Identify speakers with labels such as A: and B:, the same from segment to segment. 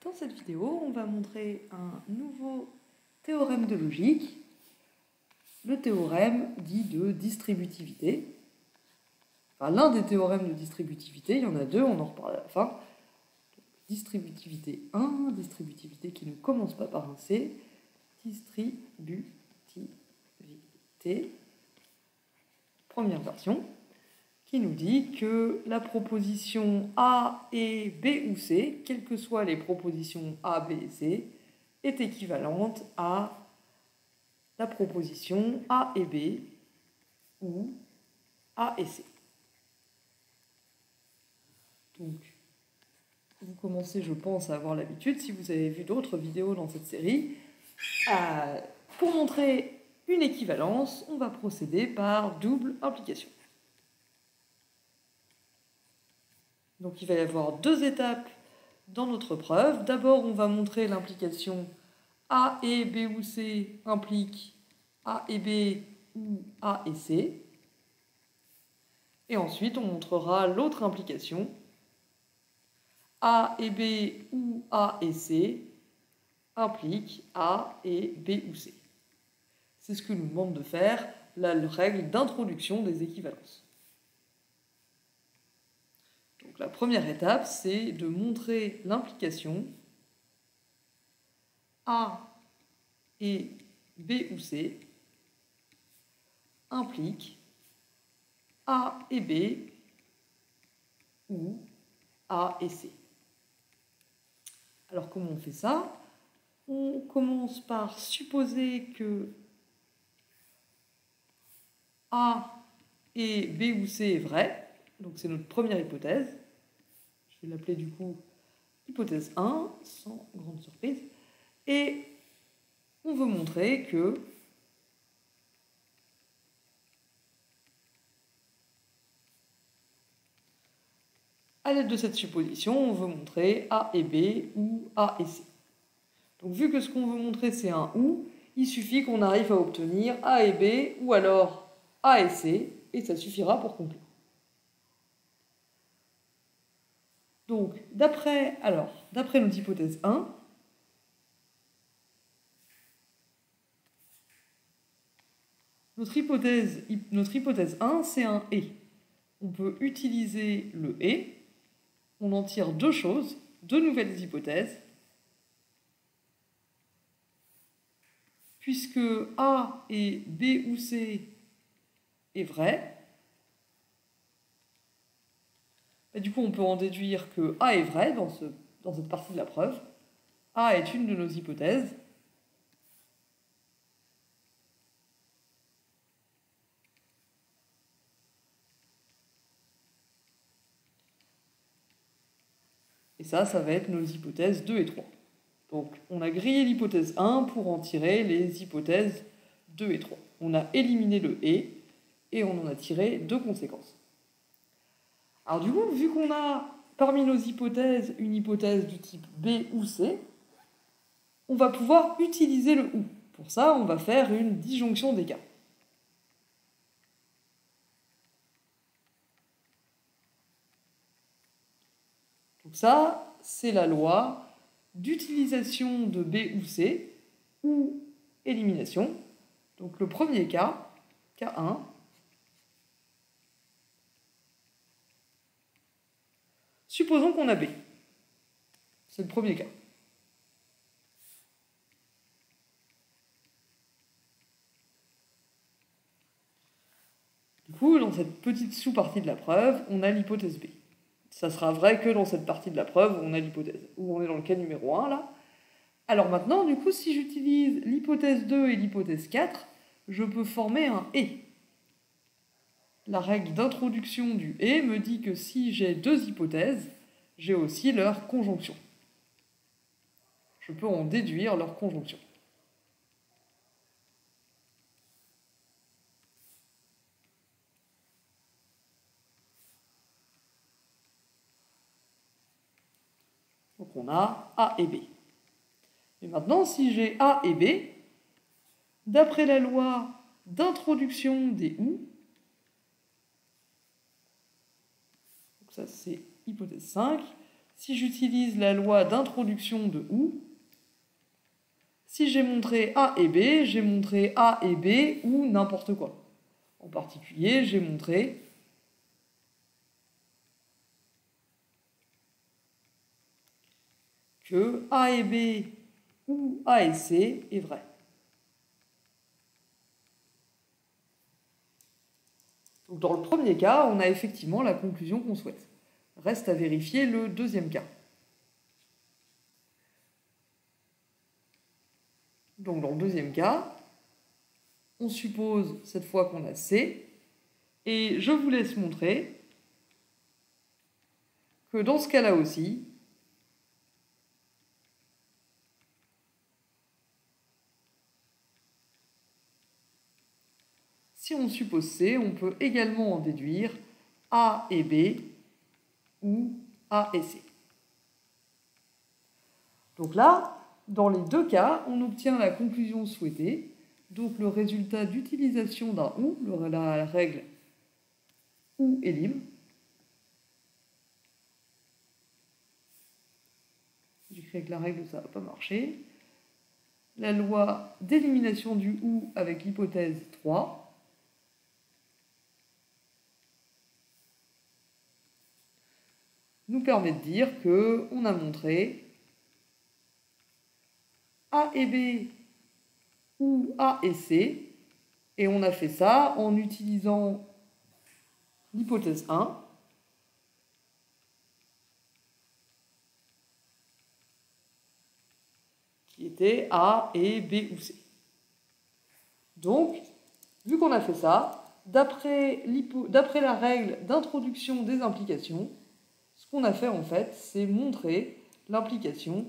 A: Dans cette vidéo, on va montrer un nouveau théorème de logique, le théorème dit de distributivité. Enfin, l'un des théorèmes de distributivité, il y en a deux, on en reparle à la fin. Distributivité 1, distributivité qui ne commence pas par un C, distributivité, première version, qui nous dit que la proposition A et B ou C, quelles que soient les propositions A, B et C, est équivalente à la proposition A et B ou A et C. Donc, vous commencez, je pense, à avoir l'habitude, si vous avez vu d'autres vidéos dans cette série. Pour montrer une équivalence, on va procéder par double implication. Donc il va y avoir deux étapes dans notre preuve. D'abord, on va montrer l'implication A et B ou C implique A et B ou A et C. Et ensuite, on montrera l'autre implication A et B ou A et C implique A et B ou C. C'est ce que nous demande de faire la règle d'introduction des équivalences. Donc la première étape, c'est de montrer l'implication A et B ou C implique A et B ou A et C. Alors comment on fait ça? On commence par supposer que A et B ou C est vrai. Donc c'est notre première hypothèse. Je vais l'appeler du coup hypothèse 1, sans grande surprise. Et on veut montrer que à l'aide de cette supposition, on veut montrer A et B ou A et C. Donc vu que ce qu'on veut montrer c'est un ou, il suffit qu'on arrive à obtenir A et B ou alors A et C, et ça suffira pour conclure. Donc, d'après notre hypothèse 1, notre hypothèse 1, c'est un et. On peut utiliser le et, on en tire deux choses, deux nouvelles hypothèses, puisque A et B ou C est vrai, et du coup on peut en déduire que A est vrai dans cette partie de la preuve. A est une de nos hypothèses. Et ça va être nos hypothèses 2 et 3. Donc on a grillé l'hypothèse 1 pour en tirer les hypothèses 2 et 3. On a éliminé le et on en a tiré deux conséquences. Alors du coup, vu qu'on a parmi nos hypothèses une hypothèse du type B ou C, on va pouvoir utiliser le ou. Pour ça, on va faire une disjonction des cas. Donc ça, c'est la loi d'utilisation de B ou C, ou élimination. Donc le premier cas, K1, supposons qu'on a B. C'est le premier cas. Du coup, dans cette petite sous-partie de la preuve, on a l'hypothèse B. Ça sera vrai que dans cette partie de la preuve où on a l'hypothèse, où on est dans le cas numéro 1, là. Alors maintenant, du coup, si j'utilise l'hypothèse 2 et l'hypothèse 4, je peux former un et. La règle d'introduction du et me dit que si j'ai deux hypothèses, j'ai aussi leur conjonction. Je peux en déduire leur conjonction. Donc on a A et B. Et maintenant, si j'ai A et B, d'après la loi d'introduction des ou, donc ça c'est hypothèse 5, si j'utilise la loi d'introduction de OU, si j'ai montré A et B, j'ai montré A et B ou n'importe quoi. En particulier, j'ai montré que A et B ou A et C est vrai. Donc dans le premier cas, on a effectivement la conclusion qu'on souhaite. Reste à vérifier le deuxième cas. Donc dans le deuxième cas, on suppose cette fois qu'on a C, et je vous laisse montrer que dans ce cas-là aussi, si on suppose C, on peut également en déduire A et B ou A et C. Donc là, dans les deux cas, on obtient la conclusion souhaitée, donc le résultat d'utilisation d'un OU, la règle OU est libre. J'écris avec la règle, ça ne va pas marcher. La loi d'élimination du OU avec l'hypothèse 3. Nous permet de dire qu'on a montré A et B ou A et C, et on a fait ça en utilisant l'hypothèse 1, qui était A et B ou C. Donc, vu qu'on a fait ça, d'après la règle d'introduction des implications, ce qu'on a fait en fait, c'est montrer l'implication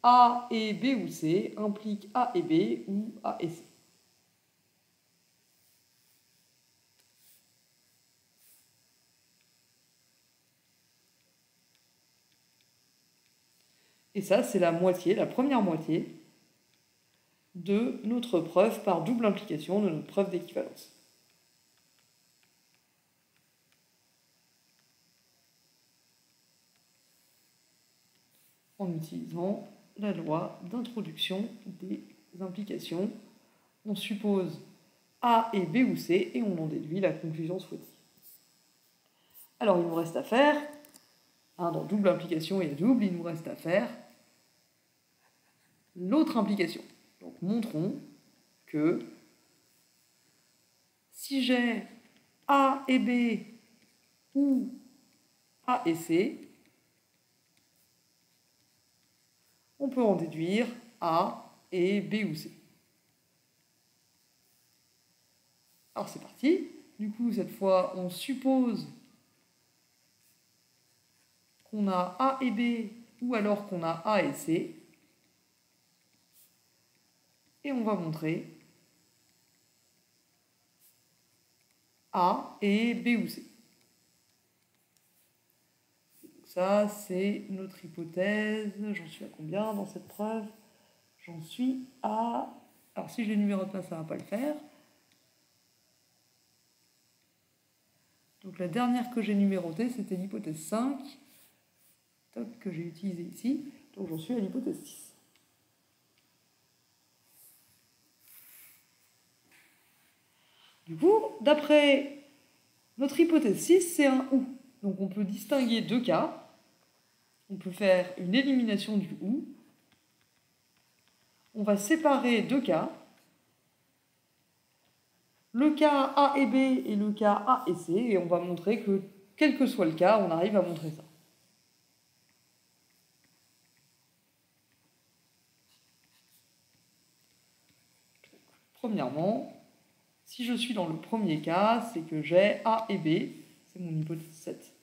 A: A et B ou C implique A et B ou A et C. Et ça, c'est la moitié, la première moitié de notre preuve par double implication, de notre preuve d'équivalence. En utilisant la loi d'introduction des implications, on suppose A et B ou C et on en déduit la conclusion souhaitée. Alors il nous reste à faire, dans double implication et double, il nous reste à faire l'autre implication. Donc montrons que si j'ai A et B ou A et C, on peut en déduire A et B ou C. Alors c'est parti. Du coup, cette fois, on suppose qu'on a A et B ou alors qu'on a A et C. Et on va montrer A et B ou C. Donc ça, c'est notre hypothèse. J'en suis à combien dans cette preuve? J'en suis à... Alors si je les numérote pas, ça ne va pas le faire. Donc la dernière que j'ai numérotée, c'était l'hypothèse 5, que j'ai utilisée ici. Donc j'en suis à l'hypothèse 6. Du coup, d'après notre hypothèse 6, c'est un OU. Donc on peut distinguer deux cas. On peut faire une élimination du OU. On va séparer deux cas. Le cas A et B et le cas A et C. Et on va montrer que, quel que soit le cas, on arrive à montrer ça. Premièrement, si je suis dans le premier cas, c'est que j'ai A et B, c'est mon hypothèse 7.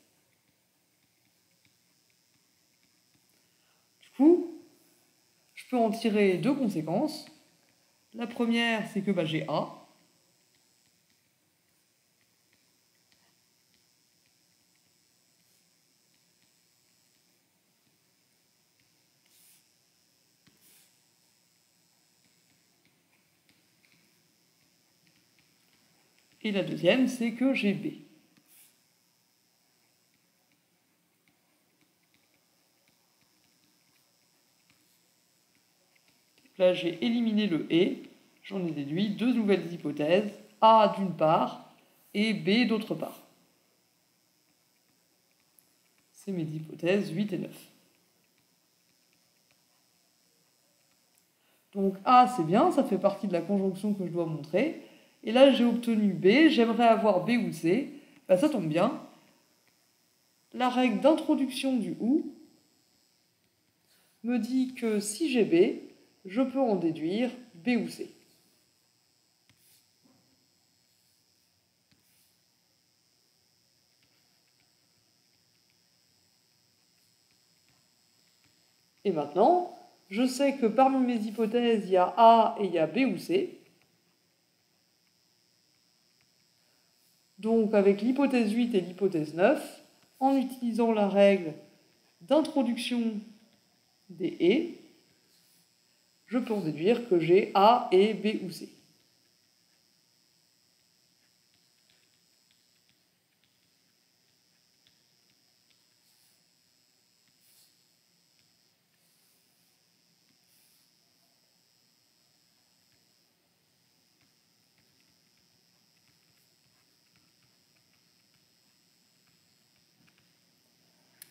A: Du coup, je peux en tirer deux conséquences. La première, c'est que j'ai A. Et la deuxième, c'est que j'ai B. Là, j'ai éliminé le « et », j'en ai déduit deux nouvelles hypothèses, A d'une part et B d'autre part. C'est mes hypothèses 8 et 9. Donc A, c'est bien, ça fait partie de la conjonction que je dois montrer. Et là, j'ai obtenu B, j'aimerais avoir B ou C. Ben, ça tombe bien. La règle d'introduction du OU me dit que si j'ai B, je peux en déduire B ou C. Et maintenant, je sais que parmi mes hypothèses, il y a A et il y a B ou C. Donc avec l'hypothèse 8 et l'hypothèse 9, en utilisant la règle d'introduction des « et », je peux en déduire que j'ai A et B ou C.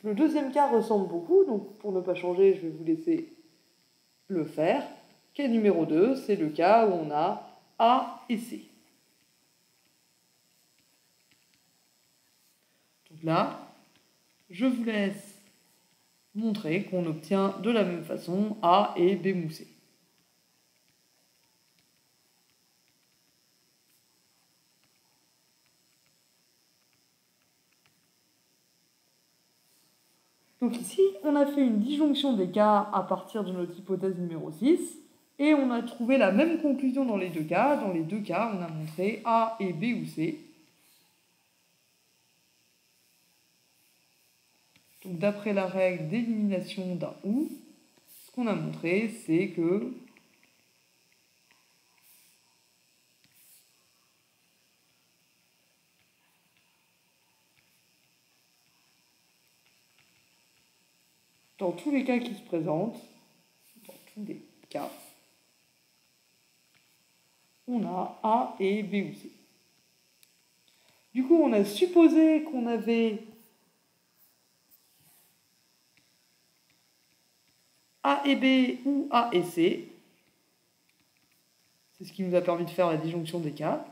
A: Le deuxième cas ressemble beaucoup, donc pour ne pas changer, je vais vous laisser le faire. Cas numéro 2, c'est le cas où on a A et C. Donc là, je vous laisse montrer qu'on obtient de la même façon A et B moussé. Donc ici, on a fait une disjonction des cas à partir de notre hypothèse numéro 6, et on a trouvé la même conclusion dans les deux cas. Dans les deux cas, on a montré A et B ou C. Donc d'après la règle d'élimination d'un OU, ce qu'on a montré, c'est que dans tous les cas qui se présentent, dans tous les cas, on a A et B ou C. Du coup, on a supposé qu'on avait A et B ou A et C. C'est ce qui nous a permis de faire la disjonction des cas.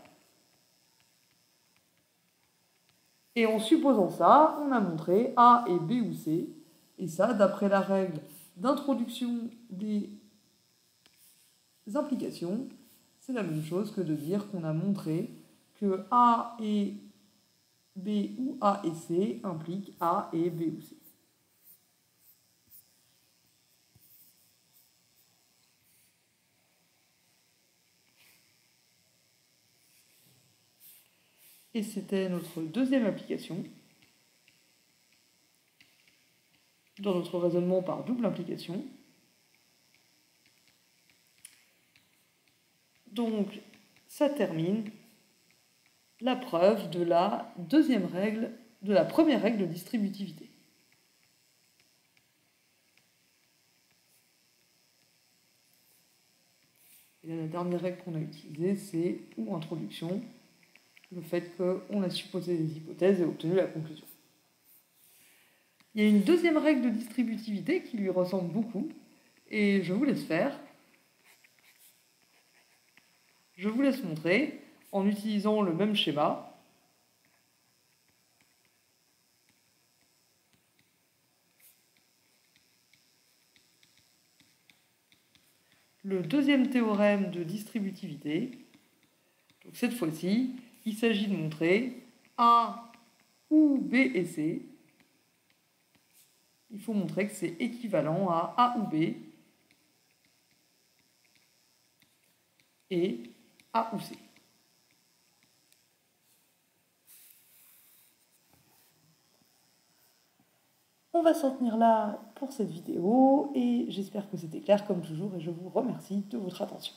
A: Et en supposant ça, on a montré A et B ou C. Et ça, d'après la règle d'introduction des implications, c'est la même chose que de dire qu'on a montré que A et B ou A et C impliquent A et B ou C. Et c'était notre deuxième application dans notre raisonnement par double implication. Donc, ça termine la preuve de la deuxième règle, de la première règle de distributivité. Et la dernière règle qu'on a utilisée, c'est ou introduction, le fait qu'on a supposé des hypothèses et obtenu la conclusion. Il y a une deuxième règle de distributivité qui lui ressemble beaucoup, et je vous laisse faire. Je vous laisse montrer en utilisant le même schéma. Le deuxième théorème de distributivité. Donc cette fois-ci, il s'agit de montrer A ou B et C. Il faut montrer que c'est équivalent à A ou B et A ou C. On va s'en tenir là pour cette vidéo et j'espère que c'était clair comme toujours et je vous remercie de votre attention.